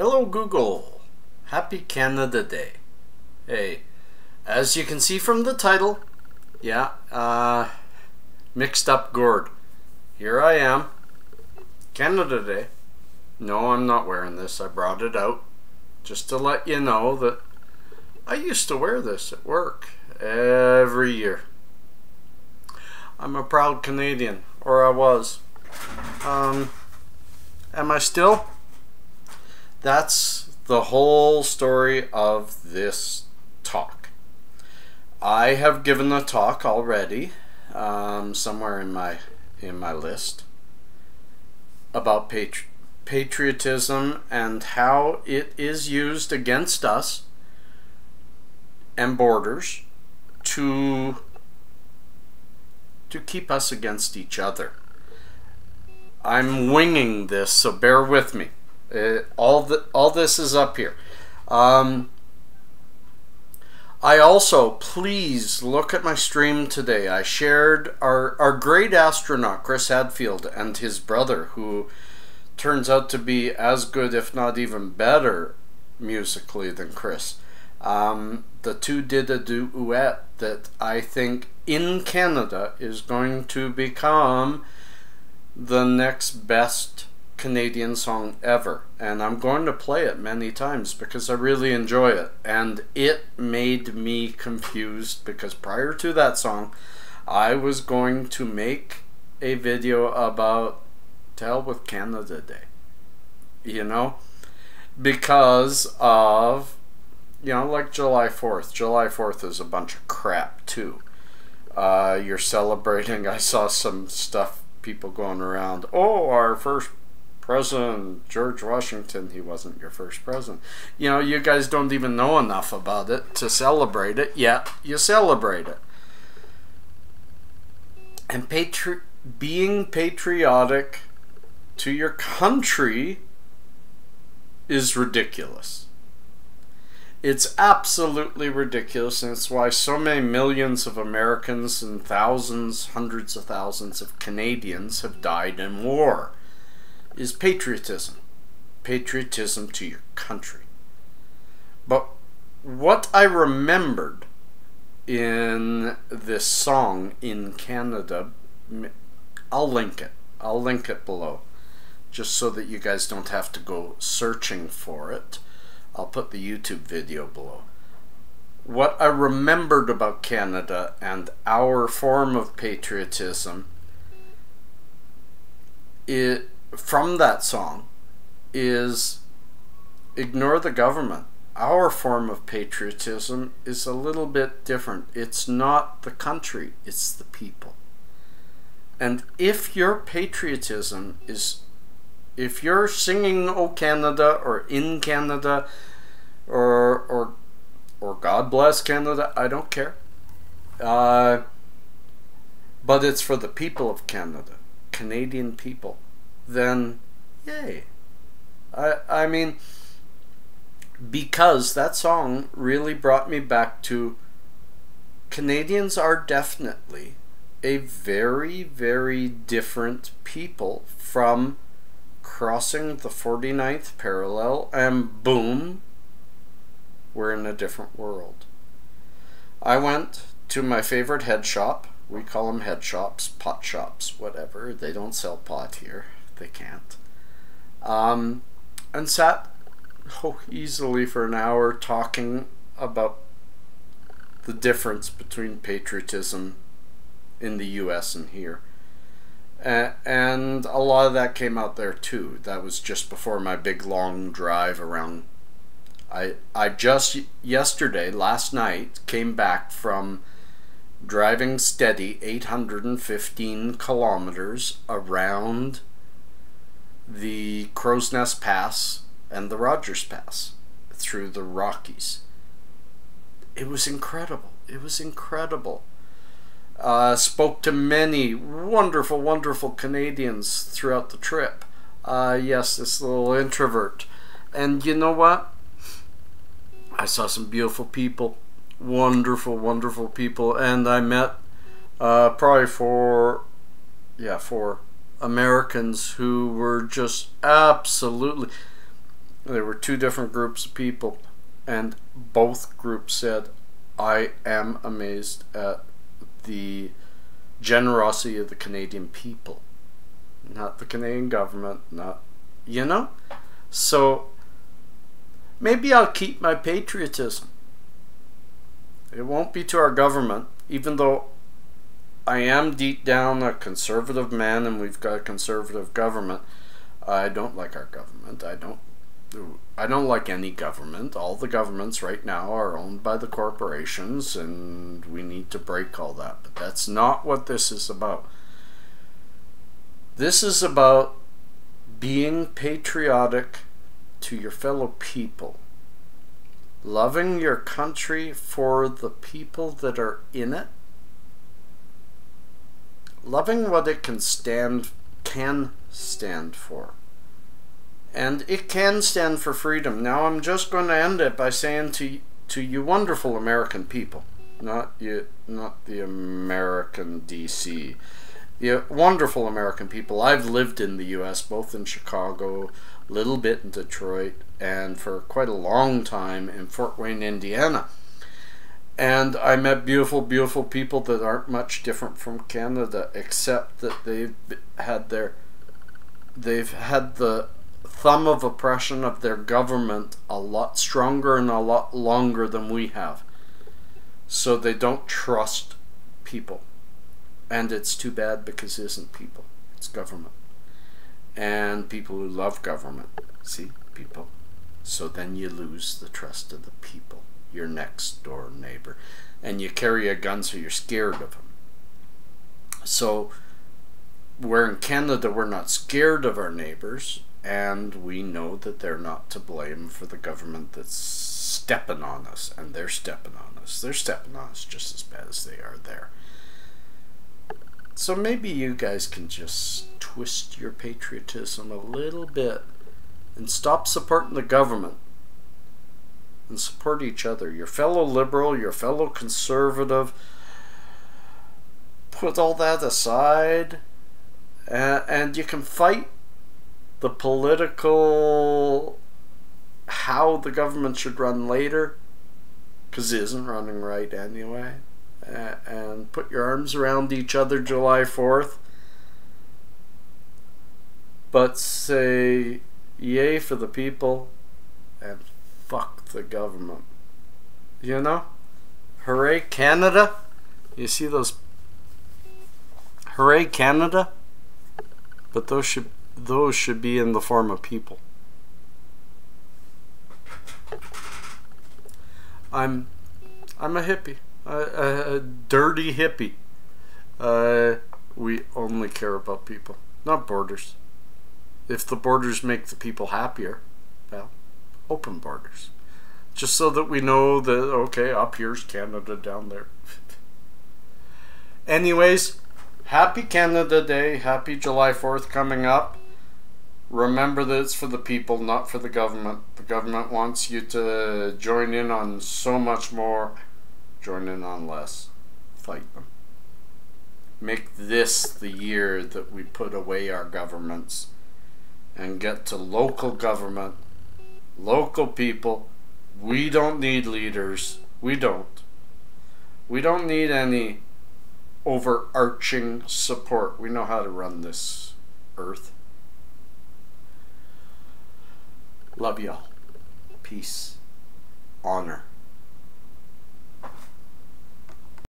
Hello Google, happy Canada Day. Hey, as you can see from the title, mixed up gourd. Here I am, Canada Day. No, I'm not wearing this, I brought it out just to let you know that I used to wear this at work every year. I'm a proud Canadian, or I was. Am I still? That's the whole story of this talk. I have given a talk already, somewhere in my list, about patriotism and how it is used against us and borders to keep us against each other. I'm winging this, so bear with me. All this is up here. I also, please look at my stream today. I shared our great astronaut Chris Hadfield and his brother, who turns out to be as good, if not even better, musically than Chris. The two did a duet that I think in Canada is going to become the next best Canadian song ever, and I'm going to play it many times because I really enjoy it. And it made me confused because prior to that song I was going to make a video about to hell with Canada Day, you know, because of, you know, like July 4th. July 4th is a bunch of crap too. You're celebrating, I saw some stuff, people going around, oh, our first President George Washington. He wasn't your first president. You know, you guys don't even know enough about it to celebrate it, yet you celebrate it. And being patriotic to your country is ridiculous. It's absolutely ridiculous, and it's why so many millions of Americans and thousands, hundreds of thousands of Canadians have died in war. Is patriotism. Patriotism to your country. But what I remembered in this song in Canada, I'll link it. I'll link it below, just so that you guys don't have to go searching for it. I'll put the YouTube video below. What I remembered about Canada and our form of patriotism from that song is ignore the government. Our form of patriotism is a little bit different. It's not the country, it's the people. And if your patriotism is, if you're singing "Oh Canada" or "In Canada" or "God Bless Canada," I don't care. But it's for the people of Canada, Canadian people, then yay. I mean, because that song really brought me back to Canadians are definitely a very, very different people from crossing the 49th parallel and boom, we're in a different world. I went to my favorite head shop. We call them head shops, pot shops, whatever. They don't sell pot here. They can't. And sat easily for an hour talking about the difference between patriotism in the US and here. And a lot of that came out there too. That was just before my big long drive around. I just yesterday, last night, came back from driving steady 815 kilometers around the Crow's Nest Pass and the Rogers Pass through the Rockies. It was incredible. It was incredible. Spoke to many wonderful, wonderful Canadians throughout the trip. Yes, this little introvert. And you know what? I saw some beautiful people. Wonderful, wonderful people. And I met probably four Americans who were just absolutely There were two different groups of people, and both groups said, I am amazed at the generosity of the Canadian people. Not the Canadian government, not, you know? So, maybe I'll keep my patriotism. It won't be to our government, even though I am deep down a conservative man and we've got a conservative government. I don't like our government. I don't like any government. All the governments right now are owned by the corporations, and we need to break all that. But that's not what this is about. This is about being patriotic to your fellow people. Loving your country for the people that are in it. Loving what it can stand for. And it can stand for freedom. Now I'm just going to end it by saying to you wonderful American people, not the American DC, you wonderful American people. I've lived in the US, both in Chicago, a little bit in Detroit, and for quite a long time in Fort Wayne, Indiana. And I met beautiful, beautiful people that aren't much different from Canada, except that they've had the thumb of oppression of their government a lot stronger and a lot longer than we have. So they don't trust people. And it's too bad, because it isn't people, it's government. And people who love government, see, people. So then you lose the trust of the people, your next door neighbor. And you carry a gun, so you're scared of them. So where in Canada we're not scared of our neighbors, and we know that they're not to blame for the government that's stepping on us, and they're stepping on us. They're stepping on us just as bad as they are there. So maybe you guys can just twist your patriotism a little bit and stop supporting the government and support each other. Your fellow liberal, your fellow conservative. Put all that aside, and you can fight the political how the government should run later, because it isn't running right anyway, and put your arms around each other July 4th, but say yay for the people and fuck the government. You know? Hooray Canada. You see those? Hooray Canada. But those should be in the form of people. I'm a hippie, a dirty hippie. We only care about people, not borders. If the borders make the people happier, well, open borders. Just so that we know that, okay, up here's Canada, down there. Anyways, happy Canada Day, happy July 4th coming up. Remember that it's for the people, not for the government. The government wants you to join in on so much more. Join in on less. Fight them. Make this the year that we put away our governments and get to local government, local people. We don't need leaders. We don't. We don't need any overarching support. We know how to run this earth. Love y'all. Peace. Honor.